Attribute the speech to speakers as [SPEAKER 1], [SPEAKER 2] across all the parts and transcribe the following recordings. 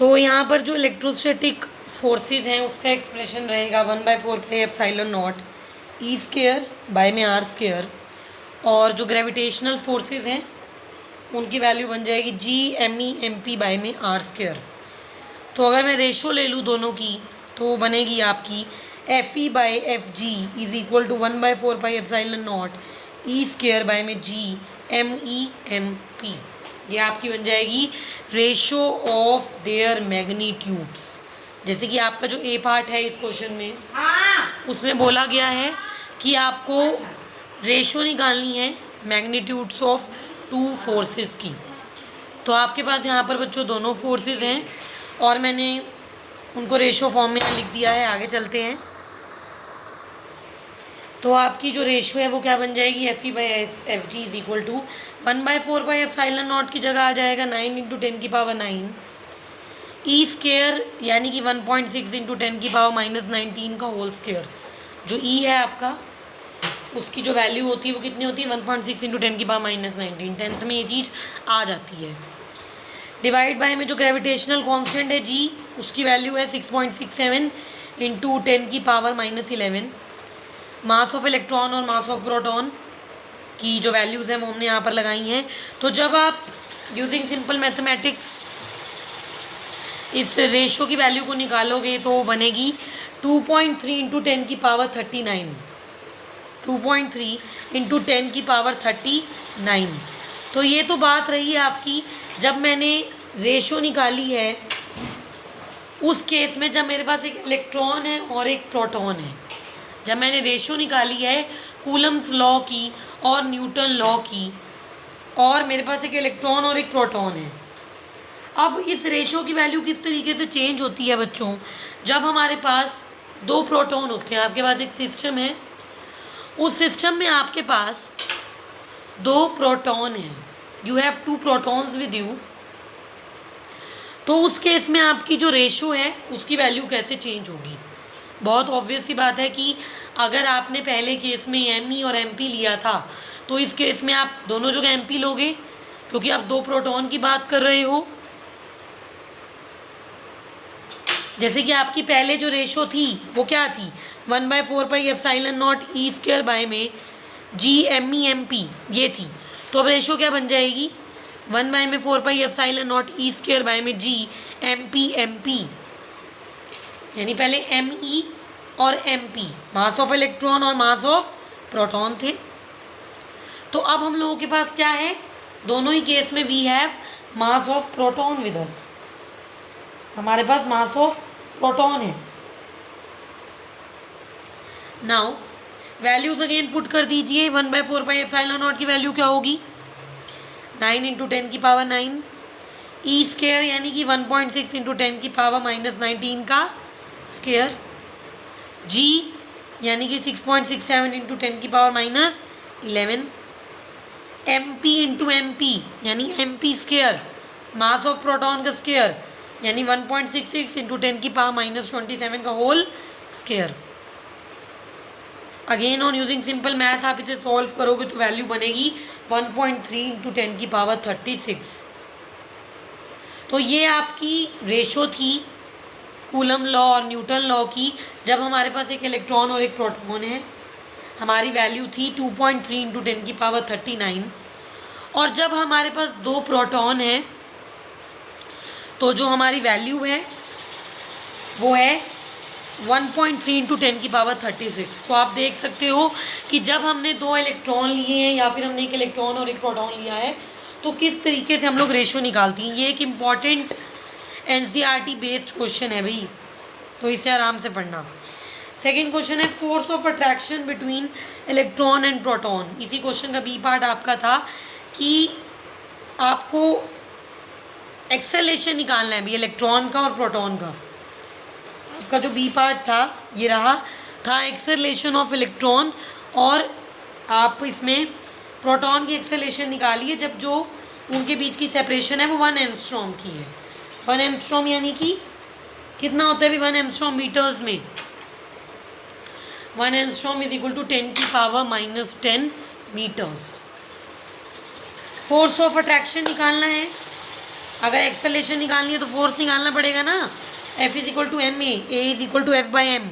[SPEAKER 1] तो यहाँ पर जो इलेक्ट्रोस्टैटिक फोर्सेस हैं उसका एक्सप्रेशन रहेगा 1/4πε0 ई स्क्वायर बाय में आर स्क्वायर, और जो ग्रेविटेशनल फोर्सेस हैं उनकी वैल्यू बन जाएगी G_ME_MP बाय में आर स्क्वायर। तो अगर मैं रेशो ले लूँ दोनों की तो बनेगी आपकी FE/FG is equal to 1/4πε0 E square by में G_ME_MP। ये आपकी बन जाएगी रेशो ऑफ देयर मैग्नीट्यूड्स। जैसे कि आपका जो ए पार्ट है इस क्वेश्चन में, उसमें बोला गया है कि आपको रेशो निकालनी है मैग्नीट्यूड्स ऑफ टू फोर्सेस की। तो आपके पास यहाँ पर बच्चों दोनों फोर्सेस हैं और मैंने उनको रेशो फॉर्म में लिख दिया है। आगे चलते हैं। तो आपकी जो रेशो है वो क्या बन जाएगी, FE/FG इज इक्वल टू 1/4πε0 की जगह आ जाएगा 9 × 10⁻⁹ ई स्क्वायर यानी कि 1.6 × 10⁻⁻19 का होल स्क्वायर। जो ई है आपका उसकी जो वैल्यू होती है वो कितनी होती है, 1.6 × 10⁻⁻19। टेंथ में ये चीज़ आ जाती है। डिवाइड बाय में जो ग्रेविटेशनल कांस्टेंट है जी, उसकी वैल्यू है 6.67 × 10⁻⁻11। मास ऑफ इलेक्ट्रॉन और मास ऑफ प्रोटॉन की जो वैल्यूज़ हैं वो हमने यहाँ पर लगाई हैं। तो जब आप यूजिंग सिंपल मैथमेटिक्स इस रेशो की वैल्यू को निकालोगे तो बनेगी 2.3 × 10⁻39, 2.3 × 10⁻39। तो ये तो बात रही आपकी जब मैंने रेशो निकाली है उस केस में जब मेरे पास एक इलेक्ट्रॉन है और एक प्रोटॉन है। जब मैंने रेशो निकाली है कूलम्स लॉ की और न्यूटन लॉ की, और मेरे पास एक इलेक्ट्रॉन और एक प्रोटॉन है। अब इस रेशो की वैल्यू किस तरीके से चेंज होती है बच्चों, जब हमारे पास दो प्रोटॉन होते हैं। आपके पास एक सिस्टम है, उस सिस्टम में आपके पास दो प्रोटॉन हैं, you have 2 protons with you. तो उस केस में आपकी जो रेशो है उसकी वैल्यू कैसे चेंज होगी। बहुत ऑब्वियस सी बात है कि अगर आपने पहले केस में ME और MP लिया था तो इस केस में आप दोनों जगह MP लोगे, क्योंकि आप दो प्रोटॉन की बात कर रहे हो। जैसे कि आपकी पहले जो रेशो थी वो क्या थी, 1/4πε0 ई स्क्वायर बाय में G_ME_MP ये थी। तो अब रेशो क्या बन जाएगी, 1/4πε0 ई स्क्वायर बाय में G_MP_MP। यानी पहले ME और MP मास ऑफ इलेक्ट्रॉन और मास ऑफ प्रोटॉन थे। तो अब हम लोगों के पास क्या है, दोनों ही केस में we have mass of proton with us. हमारे पास मास ऑफ प्रोटॉन है। नाउ वैल्यूज अगेन पुट कर दीजिए। 1/4πε0 की वैल्यू क्या होगी, 9 × 10⁻9 ई स्क्वायर यानी कि 1.6 × 10⁻⁻19 का स्क्वायर, जी यानी कि 6.67 × 10⁻⁻11, MP × MP यानी MP square mass of proton का स्क्वायर यानी 1.66 × 10⁻⁻27 का whole square. Again on using simple math आप इसे सॉल्व करोगे तो वैल्यू बनेगी 1.3 × 10⁻36। तो ये आपकी रेशो थी कूलम लॉ और न्यूटन लॉ की। जब हमारे पास एक इलेक्ट्रॉन और एक प्रोटॉन है हमारी वैल्यू थी 2.3 × 10⁻39, और जब हमारे पास दो प्रोटॉन है तो जो हमारी वैल्यू है वो है 1.3 × 10⁻36। तो आप देख सकते हो कि जब हमने दो इलेक्ट्रॉन लिए हैं या फिर हमने एक इलेक्ट्रॉन और एक प्रोटॉन लिया है तो किस तरीके से हम लोग रेशो निकालती हैं। ये एक इम्पॉर्टेंट NCERT बेस्ड क्वेश्चन है भाई, तो इसे आराम से पढ़ना। सेकेंड क्वेश्चन है force of attraction between electron and proton. इसी क्वेश्चन का बी पार्ट आपका था कि आपको एक्सेलेरेशन निकालना है भी इलेक्ट्रॉन का और प्रोटॉन का। आपका जो बी पार्ट था ये रहा था एक्सेलेरेशन ऑफ इलेक्ट्रॉन, और आप इसमें प्रोटॉन की एक्सेलेरेशन निकालिए जब जो उनके बीच की सेपरेशन है वो 1 एंगस्ट्रॉम की है। 1 एंगस्ट्रॉम यानी कि कितना होता है भी 1 एंगस्ट्रॉम मीटर्स में, 1 angstrom is equal to 10⁻⁻10 metres. Force of attraction निकालना है। अगर एक्सेलरेशन निकालनी है तो फोर्स निकालना पड़ेगा ना, F is equal to M A is equal to F by M.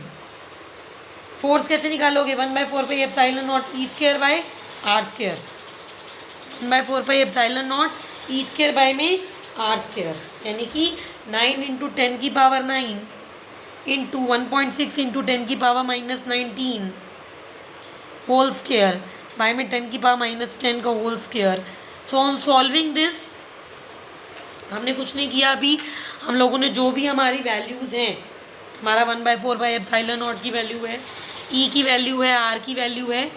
[SPEAKER 1] Force कैसे निकालोगे, 1/4πε0 E square by R square, 1/4πε0 E square by में आर स्क्र, यानी कि 9 इंटू 10 की पावर 9 इंटू 1.6 इंटू 10 की पावर -19 होल स्क्र बाय में 10 की power -10 का whole square. So on solving this, हमने कुछ नहीं किया अभी, हम लोगों ने जो भी हमारी वैल्यूज़ हैं, हमारा 1/4πε0 की वैल्यू है, ई की वैल्यू है, आर की वैल्यू है,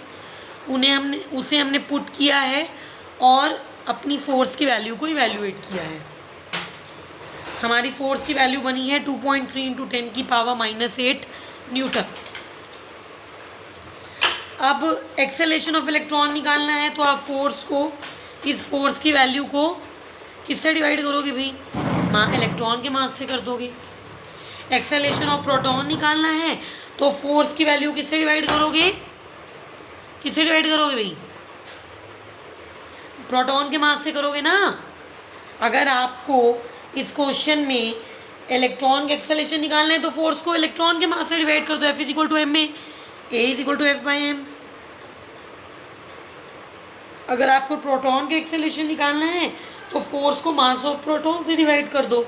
[SPEAKER 1] उसे हमने पुट किया है और अपनी फोर्स की वैल्यू को इवैल्यूएट किया है। हमारी फोर्स की वैल्यू बनी है 2.3 इंटू 10 की पावर -8 न्यूटन। अब एक्सेलरेशन ऑफ इलेक्ट्रॉन निकालना है, तो आप फोर्स को, इस फोर्स की वैल्यू को किससे डिवाइड करोगे भाई, इलेक्ट्रॉन के मास से कर दोगे। एक्सेलरेशन ऑफ प्रोटॉन निकालना है तो फोर्स की वैल्यू किससे डिवाइड करोगे, किससे डिवाइड करोगे भाई, प्रोटॉन के मास से करोगे ना। अगर आपको इस क्वेश्चन में इलेक्ट्रॉन का एक्सेलरेशन निकालना है तो फोर्स को इलेक्ट्रॉन के मास से डिवाइड कर दो, F is equal to M में, A is equal to F by M. अगर आपको प्रोटॉन का एक्सेलरेशन निकालना है तो फोर्स को मास ऑफ प्रोटॉन से डिवाइड कर दो,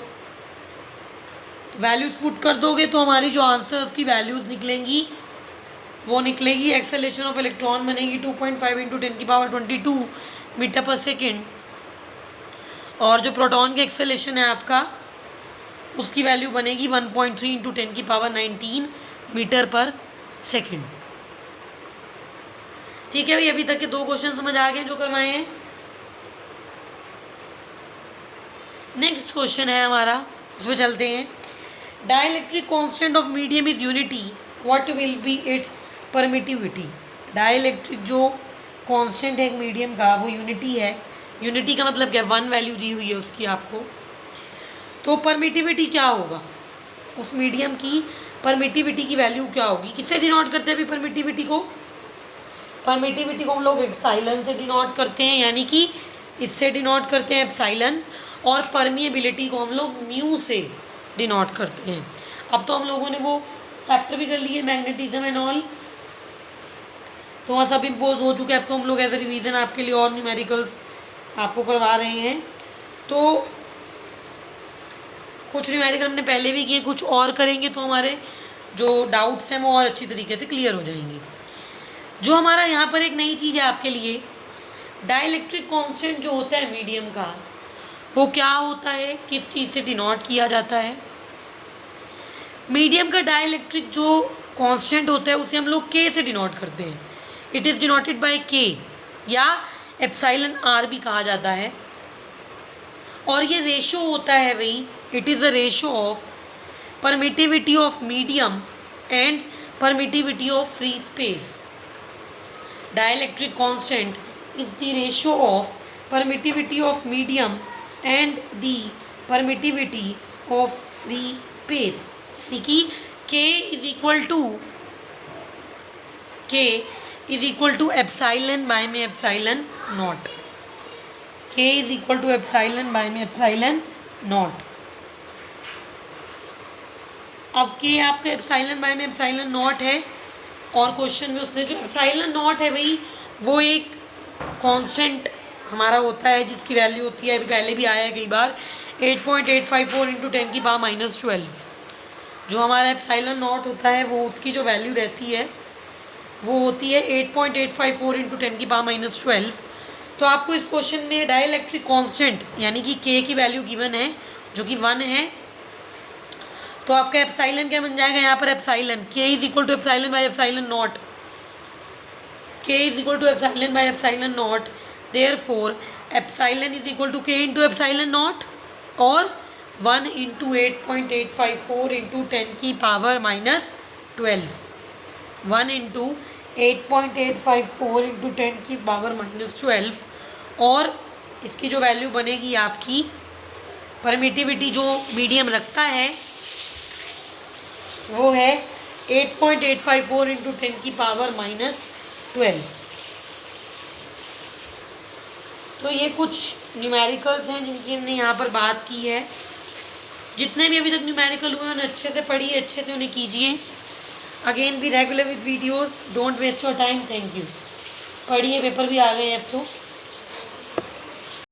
[SPEAKER 1] वैल्यूज पुट कर दोगे तो हमारी जो आंसर्स की वैल्यूज़ निकलेंगी वो निकलेगी, एक्सेलरेशन ऑफ इलेक्ट्रॉन बनेगी 2.5 इंटू 10 की पावर 22 मीटर पर सेकेंड, और जो प्रोटॉन का एक्सेलरेशन है आपका उसकी वैल्यू बनेगी 1.3 इंटू 10 की पावर 19 मीटर पर सेकेंड। ठीक है भाई, अभी तक के 2 क्वेश्चन समझ आ गए जो करवाए हैं। नेक्स्ट क्वेश्चन है हमारा, उसमें चलते हैं। Dielectric constant of medium is unity, what will be it's permittivity. Dielectric जो कांस्टेंट है एक मीडियम का वो यूनिटी है, यूनिटी का मतलब क्या, 1 वैल्यू दी हुई है उसकी आपको, तो परमिटिविटी क्या होगा, उस मीडियम की परमिटिविटी की वैल्यू क्या होगी। किससे डिनोट करते हैं अभी परमिटिविटी को, परमिटिविटी को हम लोग एप्सिलॉन से डिनोट करते हैं, यानी कि इससे डिनोट करते हैं एप्सिलॉन, और परमिएबिलिटी को हम लोग म्यू से डिनोट करते हैं। अब तो हम लोगों ने वो चैप्टर भी कर लिए मैग्नेटिज्म एंड ऑल, तो वहाँ सब इम्पोज हो चुके हैं। अब तो हम लोग एज ए रिवीजन आपके लिए और न्यूमेरिकल्स आपको करवा रहे हैं, तो कुछ न्यूमेरिकल हमने पहले भी किए, कुछ और करेंगे तो हमारे जो डाउट्स हैं वो और अच्छी तरीके से क्लियर हो जाएंगे। जो हमारा यहाँ पर एक नई चीज़ है आपके लिए, डाइलेक्ट्रिक कांस्टेंट जो होता है मीडियम का वो क्या होता है, किस चीज़ से डिनोट किया जाता है। मीडियम का डाइलेक्ट्रिक जो कांस्टेंट होता है उसे हम लोग के से डिनोट करते हैं, इट इज़ डिनोटेड बाय के, या एप्सिलॉन आर भी कहा जाता है। और ये रेशो होता है भाई, it is a ratio of permittivity of medium and permittivity of free space. Dielectric constant is the ratio of permittivity of medium and the permittivity of free space, यानी कि K is equal to epsilon by में epsilon naught, K is equal to epsilon by में epsilon naught। अब K आपका epsilon by में epsilon naught है, और question में उसने जो epsilon naught है भाई वो एक कांस्टेंट हमारा होता है जिसकी वैल्यू होती है, अभी पहले भी आया है कई बार, 8.854 इंटू 10 की पावर -12। जो हमारा एप्सिलॉन नॉट होता है वो उसकी जो वैल्यू रहती है वो होती है 8.854 इंटू 10 की पावर -12। तो आपको इस क्वेश्चन में डाइलेक्ट्रिक कांस्टेंट यानी कि के की वैल्यू गिवन है जो कि 1 है, तो आपका एप्सिलॉन क्या बन जाएगा यहाँ पर, epsilon K is equal to epsilon by epsilon naught, K is equal to epsilon by epsilon naught. Therefore, epsilon is equal to k into epsilon naught, और 1 into 8.854 into 10 की पावर -12, 1 into 8.854 into 10 की power -12, और इसकी जो value बनेगी आपकी permittivity जो medium रखता है वो है 8.854 into 10 की पावर -12। तो ये कुछ न्यूमेरिकल्स हैं जिनकी हमने यहाँ पर बात की है। जितने भी अभी तक न्यूमेरिकल हुए उन्हें अच्छे से पढ़िए, अच्छे से उन्हें कीजिए। Again be regular with videos, don't waste your time. Thank you. पढ़िए, पेपर भी आ गए अब तो।